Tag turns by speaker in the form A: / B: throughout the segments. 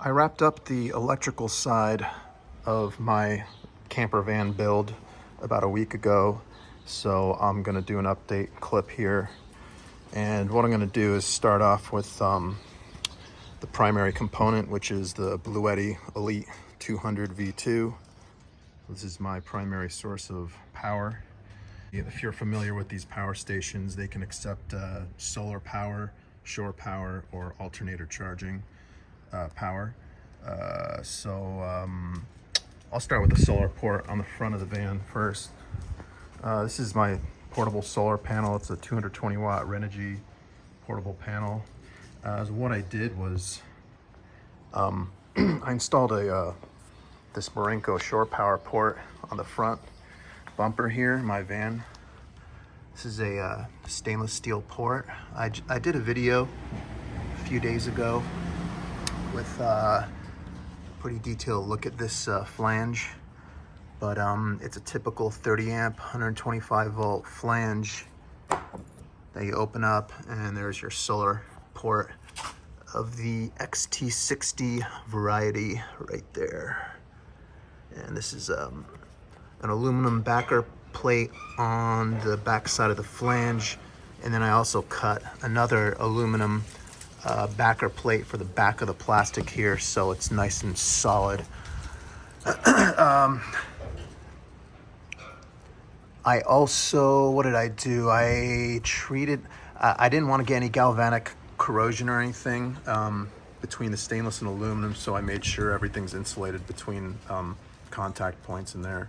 A: I wrapped up the electrical side of my camper van build about a week ago, so I'm going to do an update clip here. And what I'm going to do is start off with the primary component, which is the Bluetti Elite 200 V2. This is my primary source of power. If you're familiar with these power stations, they can accept solar power, shore power, or alternator charging power. I'll start with the solar port on the front of the van first. This is my portable solar panel. It's a 220 watt Renogy portable panel. So what I did was I installed this Marenco shore power port on the front bumper here in my van. This is a stainless steel port. I did a video a few days ago with a pretty detailed look at this flange, but it's a typical 30 amp 125 volt flange that you open up, and there's your solar port of the XT60 variety right there. And this is an aluminum backer plate on the back side of the flange, and then I also cut another aluminum backer plate for the back of the plastic here, so it's nice and solid. I also, what did I do? I treated, I didn't want to get any galvanic corrosion or anything between the stainless and aluminum, so I made sure everything's insulated between contact points in there.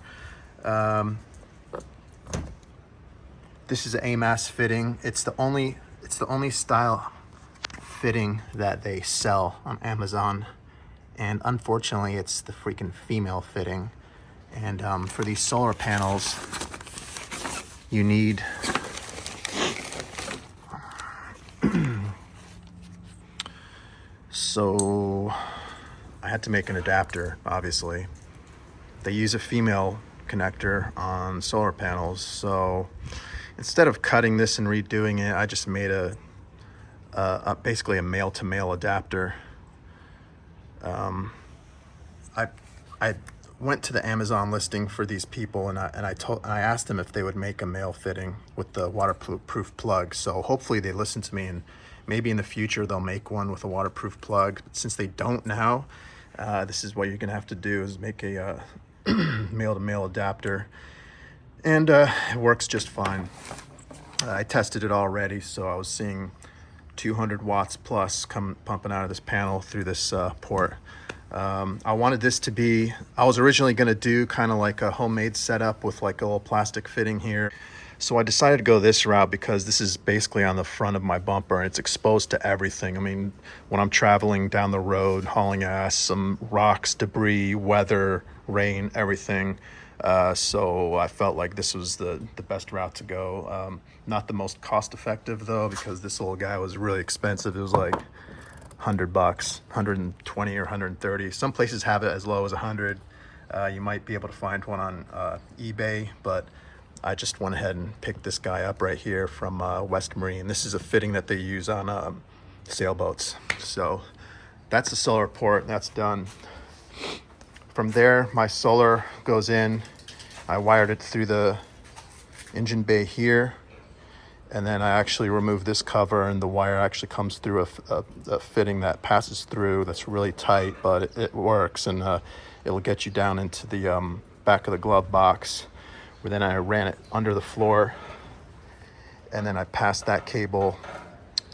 A: This is an AMAS fitting. It's the only style fitting that they sell on Amazon, and unfortunately it's the freaking female fitting. And for these solar panels you need so I had to make an adapter. Obviously they use a female connector on solar panels, so instead of cutting this and redoing it, I just made basically a male-to-male adapter. I went to the Amazon listing for these people, and I asked them if they would make a male fitting with the waterproof plug. So hopefully they listen to me, and maybe in the future they'll make one with a waterproof plug. But since they don't now, this is what you're gonna have to do, is make a male-to-male adapter, and it works just fine. I tested it already, so I was seeing 200 watts plus pumping out of this panel through this port. I wanted this to be, I was originally going to do kind of like a homemade setup with like a little plastic fitting here. So I decided to go this route because this is basically on the front of my bumper and it's exposed to everything. I mean, when I'm traveling down the road, hauling ass, some rocks, debris, weather, rain, everything. So I felt like this was the best route to go. Not the most cost effective though, because this little guy was really expensive. It was like $100, 120 or 130. Some places have it as low as 100. You might be able to find one on eBay, but I just went ahead and picked this guy up right here from West Marine. This is a fitting that they use on sailboats. So that's the solar port, that's done. From there, my solar goes in. I wired it through the engine bay here, and then I actually removed this cover, and the wire actually comes through a fitting that passes through that's really tight, but it works, and it'll get you down into the back of the glove box, where then I ran it under the floor, and then I passed that cable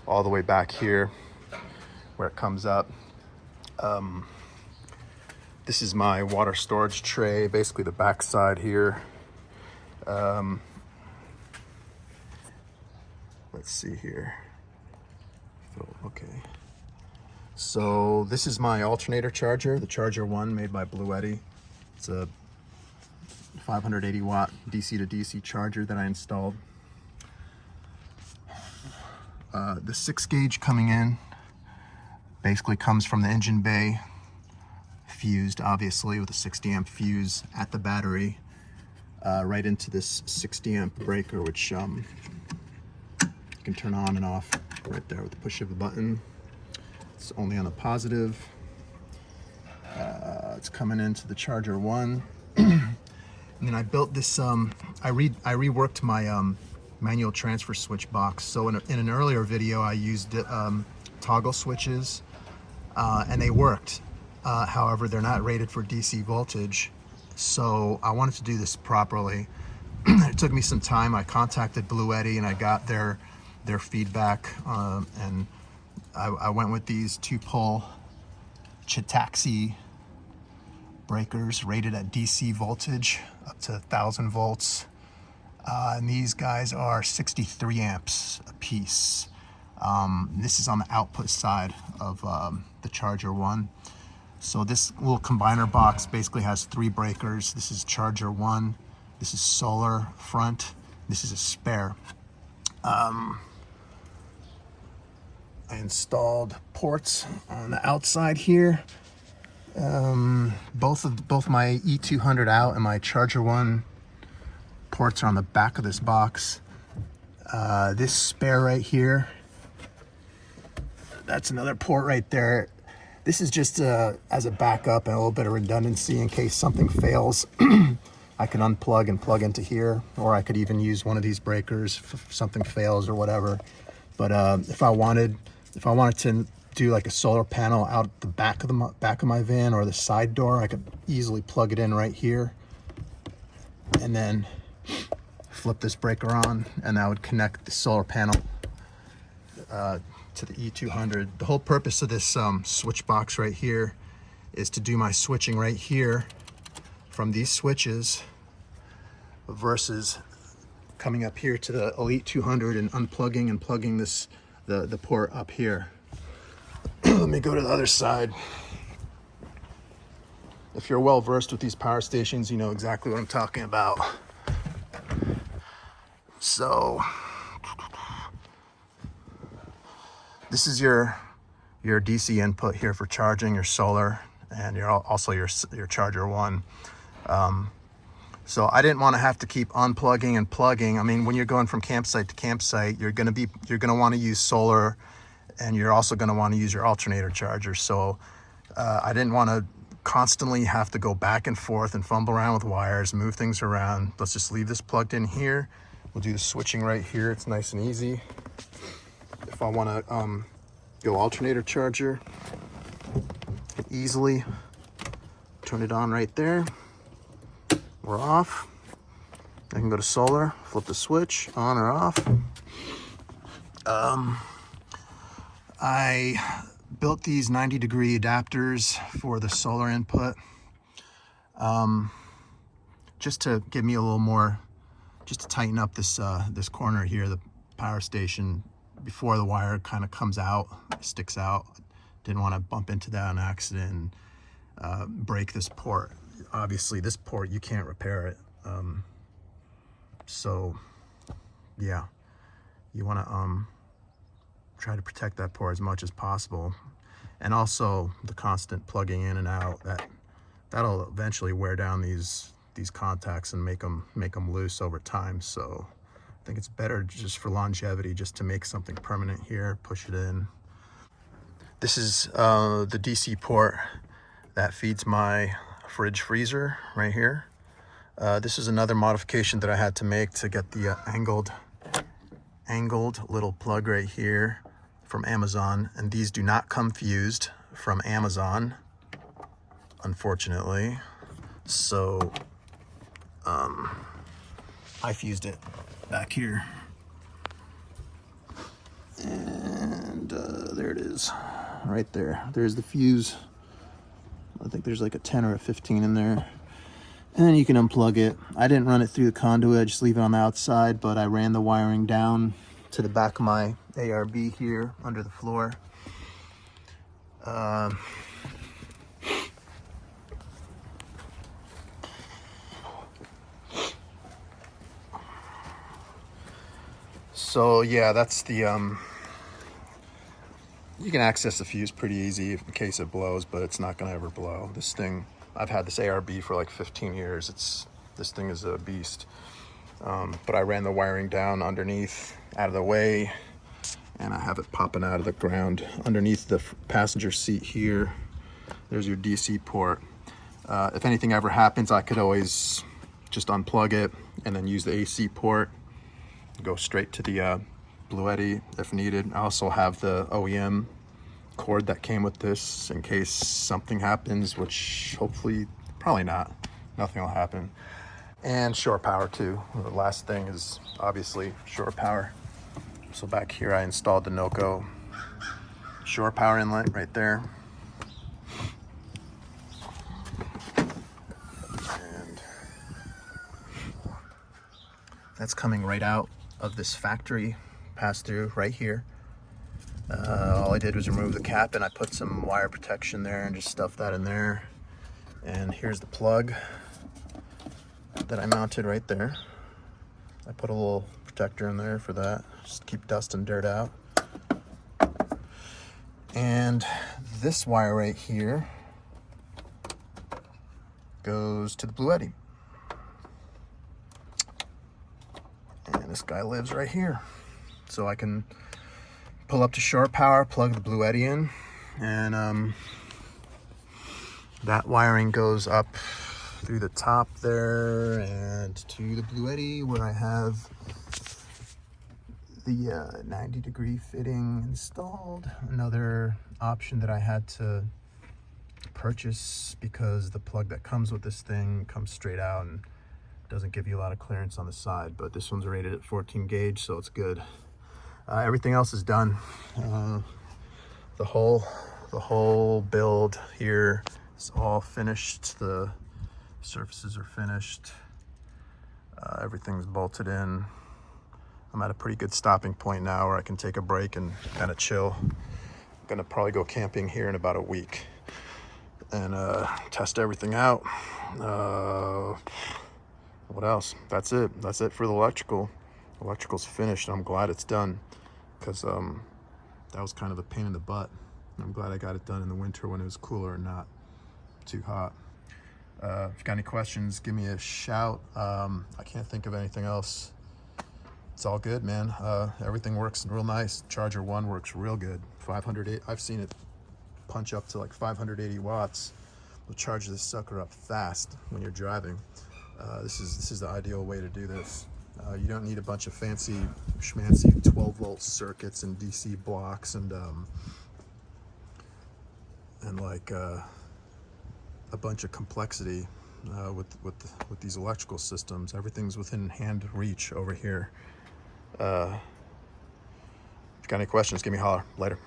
A: all the way back here where it comes up. This is my water storage tray, basically the back side here. Let's see here. Okay. So this is my alternator charger, the Charger 1 made by Bluetti. It's a 580 watt DC to DC charger that I installed. The 6 gauge coming in basically comes from the engine bay, fused obviously with a 60 amp fuse at the battery, right into this 60 amp breaker, which you can turn on and off right there with the push of a button. It's only on the positive. It's coming into the charger 1. And then I built this, I reworked my manual transfer switch box. So in an earlier video, I used toggle switches, and they worked. However, they're not rated for DC voltage. So I wanted to do this properly. It took me some time. I contacted Bluetti and I got their feedback, and I went with these 2-pole Chitaxi breakers rated at DC voltage up to 1,000 volts. And these guys are 63 amps a piece. This is on the output side of the charger 1. So this little combiner box basically has 3 breakers. This is charger 1. This is solar front. This is a spare. I installed ports on the outside here. Both my E200 out and my charger 1 ports are on the back of this box. This spare right here, that's another port right there. This is just as a backup and a little bit of redundancy in case something fails. I can unplug and plug into here, or I could even use one of these breakers if something fails or whatever. But if I wanted to do like a solar panel out the back of my van or the side door, I could easily plug it in right here and then flip this breaker on, and I would connect the solar panel to the E200. The whole purpose of this switch box right here is to do my switching right here from these switches versus coming up here to the Elite 200 and unplugging and plugging the port up here. Let me go to the other side. If you're well versed with these power stations, you know exactly what I'm talking about. So this is your DC input here for charging your solar, and also your charger 1. So I didn't want to have to keep unplugging and plugging. I mean, when you're going from campsite to campsite, you're going to want to use solar, and you're also going to want to use your alternator charger. So I didn't want to constantly have to go back and forth and fumble around with wires, move things around. Let's just leave this plugged in here. We'll do the switching right here. It's nice and easy. If I want to go alternator charger, I can easily turn it on right there. We're off. I can go to solar, flip the switch on or off. I built these 90-degree adapters for the solar input, just to give me a little more, just to tighten up this corner here, the power station, before the wire kind of comes out, sticks out. Didn't want to bump into that on accident and break this port. Obviously, this port, you can't repair it. So, yeah, you want to try to protect that port as much as possible. And also the constant plugging in and out, that'll eventually wear down these contacts and make them loose over time. So I think it's better just for longevity, just to make something permanent here, push it in. This is the DC port that feeds my fridge freezer right here. This is another modification that I had to make to get the angled little plug right here from Amazon, and these do not come fused from Amazon, unfortunately. So I fused it back here, and there it is, right there. There's the fuse. I think there's like a 10 or a 15 in there. And then you can unplug it. I didn't run it through the conduit, just leave it on the outside, but I ran the wiring down to the back of my ARB here under the floor. So yeah, that's the, you can access the fuse pretty easy in case it blows, but it's not gonna ever blow. This thing, I've had this ARB for like 15 years. This thing is a beast. But I ran the wiring down underneath, out of the way, and I have it popping out of the ground underneath the passenger seat here. There's your DC port. If anything ever happens, I could always just unplug it and then use the AC port, go straight to the Bluetti if needed. I also have the OEM cord that came with this in case something happens, which hopefully, probably not. Nothing will happen. And shore power too. The last thing is obviously shore power. So back here I installed the Noco shore power inlet right there. And that's coming right out of this factory pass through right here. All I did was remove the cap and I put some wire protection there and just stuffed that in there. And here's the plug that I mounted right there. I put a little protector in there for that, just to keep dust and dirt out. And this wire right here goes to the Bluetti. And this guy lives right here. So I can pull up to shore power, plug the Bluetti in, and that wiring goes up through the top there and to the Bluetti where I have the 90-degree fitting installed. Another option that I had to purchase because the plug that comes with this thing comes straight out and doesn't give you a lot of clearance on the side, but this one's rated at 14 gauge, so it's good. Everything else is done. The whole build here is all finished. The surfaces are finished. Everything's bolted in. I'm at a pretty good stopping point now where I can take a break and kind of chill. I'm gonna probably go camping here in about a week and test everything out. What else? That's it. That's it for the electrical. Electrical's finished. I'm glad it's done because that was kind of a pain in the butt. I'm glad I got it done in the winter when it was cooler and not too hot. If you got any questions, give me a shout. I can't think of anything else. It's all good, man. Everything works real nice. Charger 1 works real good. 508. I've seen it punch up to like 580 watts. We'll charge this sucker up fast when you're driving. This is the ideal way to do this. You don't need a bunch of fancy schmancy 12-volt circuits and DC blocks and like a bunch of complexity with these electrical systems. Everything's within hand reach over here. If you got any questions, give me a holler. Later.